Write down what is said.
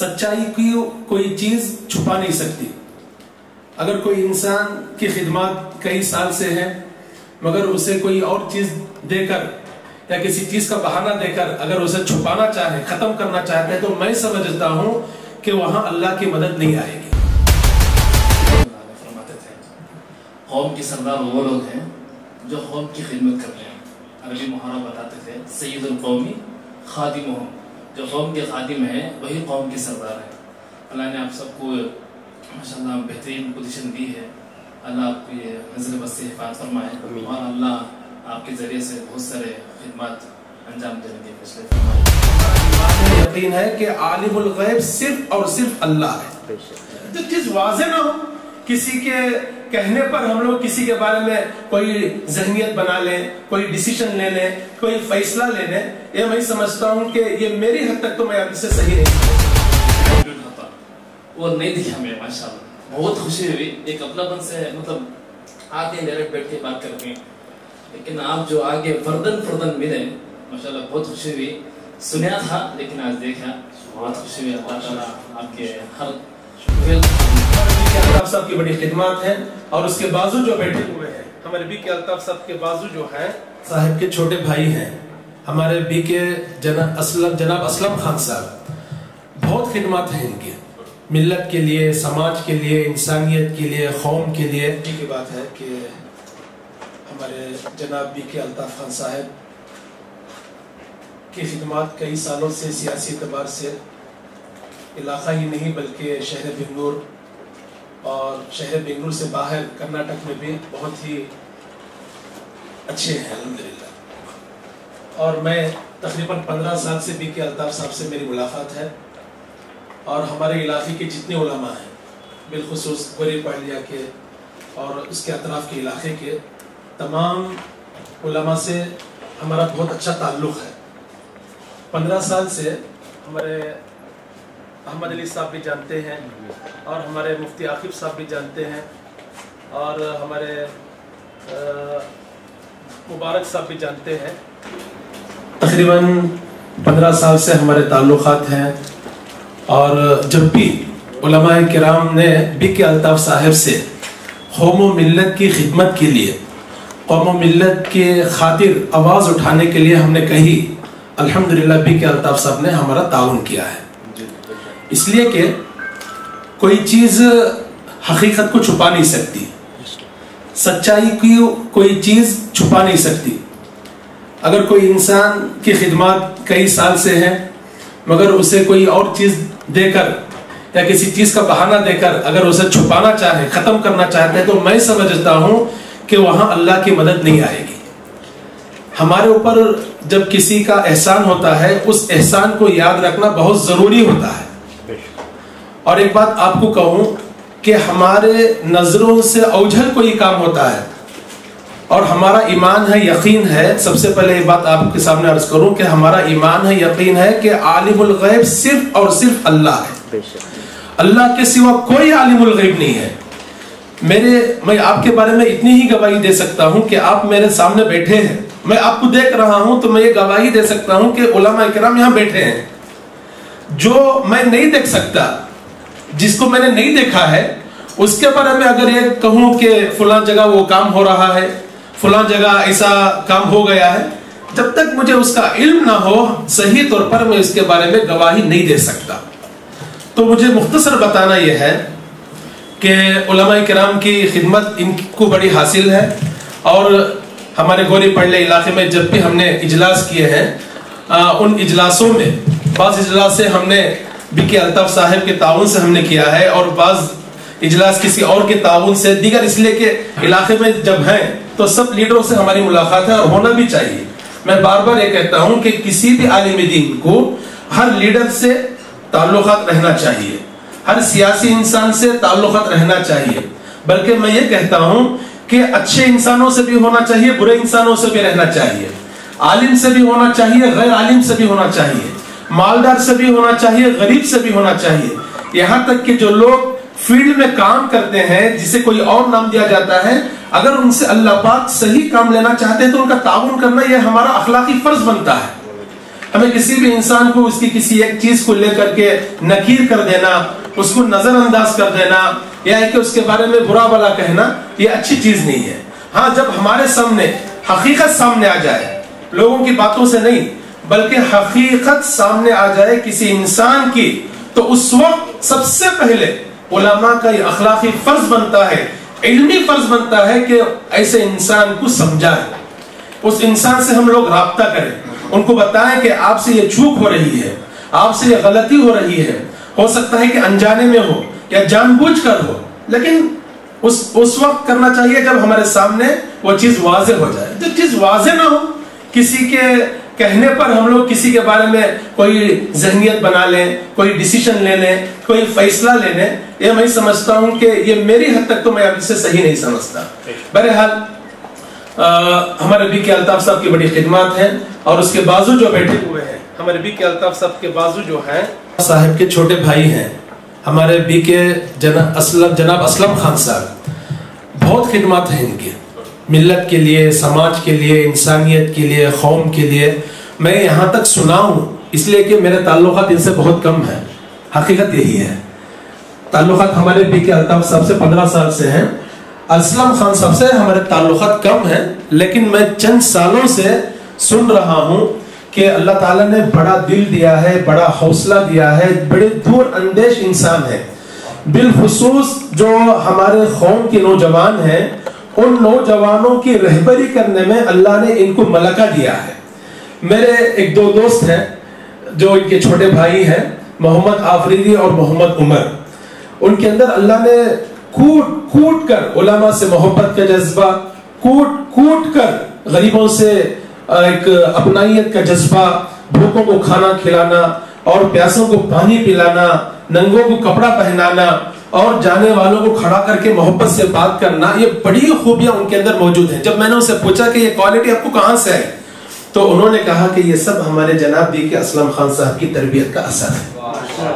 सच्चाई की कोई चीज छुपा नहीं सकती। अगर कोई इंसान की खिदमत कई साल से है मगर उसे कोई और चीज देकर या किसी चीज का बहाना देकर अगर उसे छुपाना चाहे, खत्म करना चाहते हैं, तो मैं समझता हूं कि वहां अल्लाह की मदद नहीं आएगी। फरमाते थे कौम के सरदार वो लोग हैं जो कौम की खिदमत कर रहे हैं। अरबी मुहावरा बताते थे सैयदुल कौमी खादिमुहुम, जो कौम के खादिम हैं वही कौम के सरदार हैं। अल्लाह ने आप सबको माशाअल्लाह बेहतरीन पोजीशन दी है। अल्लाह आपकी नज़र बस से हिफाज़त फरमाए और अल्लाह आपके ज़रिए से बहुत सारे खिदमत अंजाम देने के फैसले फरमाए। यकीन है कि आलिमुल गैब सिर्फ और सिर्फ अल्लाह है। जो चीज वाज़ेह ना हो, किसी के कहने पर हम लोग किसी के बारे में कोई ज़हनियत बना लें, कोई डिसीजन ले लें, कोई फैसला ले लें, ये मैं समझता हूँ कि ये मेरी हद तक तो मैं इससे सही नहीं। वो नहीं दिखा हमें माशाल्लाह, बहुत खुशी हुई। एक अपनापन से मतलब आके डायरेक्ट बैठ के बात करते हैं, लेकिन आप जो आगे फर्दन मिले माशाल्लाह बहुत खुशी हुई। सुना था लेकिन आज देखा, बहुत खुशी हुई। अल्लाह ताला आपके हर अल्ताफ साहब की बड़ी खिदमत है और उसके बाजू जो बैठे हुए हैं हमारे बी के अल्ताफ साहब के बाजू जो है साहब के छोटे भाई हैं हमारे बी के जनाब असलम खान साहब। बहुत खिदमत है इनकी, मिल्लत के लिए, समाज के लिए, इंसानियत के लिए, कौम के लिए। की बात है कि हमारे जनाब बी के अल्ताफ खान साहब की खिदमत कई सालों से सियासी एतबार से इलाका ही नहीं बल्कि शहर बेंगलुरु और शहर बेंगलुरु से बाहर कर्नाटक में भी बहुत ही अच्छे हैं अल्हम्दुलिल्लाह। और मैं तकरीबन 15 साल से बी के अल्ताफ साहब से मेरी मुलाकात है और हमारे इलाके के जितने उलमा हैं, बिलखुसूस गोरी पहाड़िया के और उसके अतराफ़ के इलाके के तमाम उलमा से हमारा बहुत अच्छा ताल्लुक़ है। 15 साल से हमारे अहमद अली साहब भी जानते हैं और हमारे मुफ्ती आकिब साहब भी जानते हैं और हमारे मुबारक साहब भी जानते हैं। तकरीबन 15 साल से हमारे ताल्लुक़ात हैं और जब भी उलमाए किराम ने बी के अल्ताफ साहब से कौम व मिल्लत की खिदमत के लिए, कौम व मिल्लत के खातिर आवाज़ उठाने के लिए हमने कही, अल्हम्दुलिल्लाह बी के अल्ताफ साहब ने हमारा ताउन किया है। इसलिए कि कोई चीज़ हकीकत को छुपा नहीं सकती, सच्चाई की कोई चीज़ छुपा नहीं सकती। अगर कोई इंसान की खिदमत कई साल से है मगर उसे कोई और चीज़ देकर या किसी चीज़ का बहाना देकर अगर उसे छुपाना चाहे, ख़त्म करना चाहते हैं, तो मैं समझता हूँ कि वहाँ अल्लाह की मदद नहीं आएगी। हमारे ऊपर जब किसी का एहसान होता है उस एहसान को याद रखना बहुत ज़रूरी होता है। और एक बात आपको कहूं कि हमारे नजरों से ओझल कोई काम होता है और हमारा ईमान है, यकीन है। सबसे पहले ये बात आपके सामने अर्ज करूं कि हमारा ईमान है, यकीन है कि आलिमुल गैब सिर्फ और सिर्फ अल्लाह है। अल्लाह के सिवा कोई आलिमुल गैब नहीं है। मैं आपके बारे में इतनी ही गवाही दे सकता हूं कि आप मेरे सामने बैठे हैं, मैं आपको देख रहा हूं, तो मैं ये गवाही दे सकता हूं कि उलमा इकराम यहाँ बैठे हैं। जो मैं नहीं देख सकता, जिसको मैंने नहीं देखा है, उसके बारे में अगर ये कहूं कि फलां जगह वो काम हो रहा है, फलां जगह ऐसा काम हो गया है, जब तक मुझे उसका इल्म ना हो सही तौर पर मैं इसके बारे में गवाही नहीं दे सकता। तो मुझे मुख्तसर बताना यह है कि उलमाए किराम की खिदमत इनको बड़ी हासिल है। और हमारे गोरी पड़ले इलाके में जब भी हमने इजलास किए हैं, उन इजलासों में बाज़ इजलास से हमने बी के अल्ताफ साहब के ताउन से हमने किया है और बाज़ इजलास किसी और के ताउन से, दीगर इसलिए कि इलाके में जब हैं तो सब लीडरों से हमारी मुलाकात है और होना भी चाहिए। मैं बार बार ये कहता हूँ कि किसी भी आलिम दीन को हर लीडर से ताल्लुकात रहना चाहिए, हर सियासी इंसान से ताल्लुकात रहना चाहिए। बल्कि मैं ये कहता हूँ कि अच्छे इंसानों से भी होना चाहिए, बुरे इंसानों से भी रहना चाहिए, आलिम से भी होना चाहिए, गैर आलिम से भी होना चाहिए, मालदार से भी होना चाहिए, गरीब से भी होना चाहिए। यहाँ तक कि जो लोग फील्ड में काम करते हैं, जिसे कोई और नाम दिया जाता है, अगर उनसे अल्लाह पाक सही काम लेना चाहते हैं तो उनका ताउन करना यह हमारा अखलाकी फर्ज बनता है। ہمیں کسی بھی انسان کو اس کی کسی ایک چیز کو لے کر کے نکیر کر دینا، اس کو نظر انداز کر دینا، یا کہ اس کے بارے میں برا بھلا کہنا، یہ اچھی چیز نہیں ہے. ہاں جب ہمارے سامنے حقیقت سامنے آ جائے، لوگوں کی باتوں سے نہیں بلکہ حقیقت سامنے آ جائے کسی انسان کی، تو اس وقت سب سے پہلے علماء کا یہ اخلاقی فرض بنتا ہے، علمی فرض بنتا ہے کہ ایسے انسان کو سمجھائیں، اس انسان سے ہم لوگ رابطہ کریں، ان کو بتائیں کہ آپ سے یہ چوک ہو رہی ہے، آپ سے یہ غلطی ہو رہی ہے، ہو سکتا ہے کہ انجانے میں ہو یا جان بوجھ کر ہو، لیکن اس وقت کرنا چاہیے جب ہمارے سامنے وہ چیز واضح ہو جائے. جو چیز واضح نہ ہو، کسی کے کہنے پر ہم لوگ کسی کے بارے میں کوئی ذہنیت بنا لیں، کوئی ڈیسیشن لے لیں، کوئی فیصلہ لے لیں، یہ میں سمجھتا ہوں کہ یہ میری حد تک تو میں اب اسے صحیح نہیں سمجھتا. بہرحال ہمارے بی کے الطاف صاحب کی بڑی خدمات ہیں، اور اس کے بازو جو بیٹھے ہوئے ہیں، ہمارے بی کے الطاف صاحب کے بازو جو ہیں صاحب کے چھوٹے بھائی ہیں، ہمارے بی کے جناب اسلم خان صاحب. بہت خدمات ہیں ان کی، ملت کے لیے، سماج کے لیے، انسانیت کے لیے، قوم کے لیے. میں یہاں تک سنا ہوں اس لیے کہ میرے تعلقات ان سے بہت کم ہیں، حقیقت یہی ہے. تعلقات ہمارے بی کے الطاف صاحب سے 15 سال سے ہیں، اسلم خان صاحب سے ہمارے تعلقات کم ہیں، لیکن میں چند سالوں سے سن رہا ہوں کہ اللہ تعالیٰ نے بڑا دل دیا ہے، بڑا حوصلہ دیا ہے، بڑے دور اندیش انسان ہے. بالخصوص جو ہمارے قوم کے نوجوان ہیں، ان نوجوانوں کی رہبری کرنے میں اللہ نے ان کو ملکہ دیا ہے. میرے ایک دو دوست ہیں جو ان کے چھوٹے بھائی ہیں، محمد آفریدی اور محمد عمر. ان کے اندر اللہ نے کوٹ کر علماء سے محبت کا جذبہ، کوٹ کر غریبوں سے ایک اپنائیت کا جذبہ، بھوکوں کو کھانا کھلانا اور پیاسوں کو پانی پلانا، ننگوں کو کپڑا پہنانا اور جانے والوں کو کھڑا کر کے محبت سے بات کرنا، یہ بڑی خوبیاں ان کے اندر موجود ہیں. جب میں نے ان سے پوچھا کہ یہ کوالٹی آپ کو کہاں سے ہے، تو انہوں نے کہا کہ یہ سب ہمارے جناب بی کے اسلم خان صاحب کی تربیت کا اثر ہے.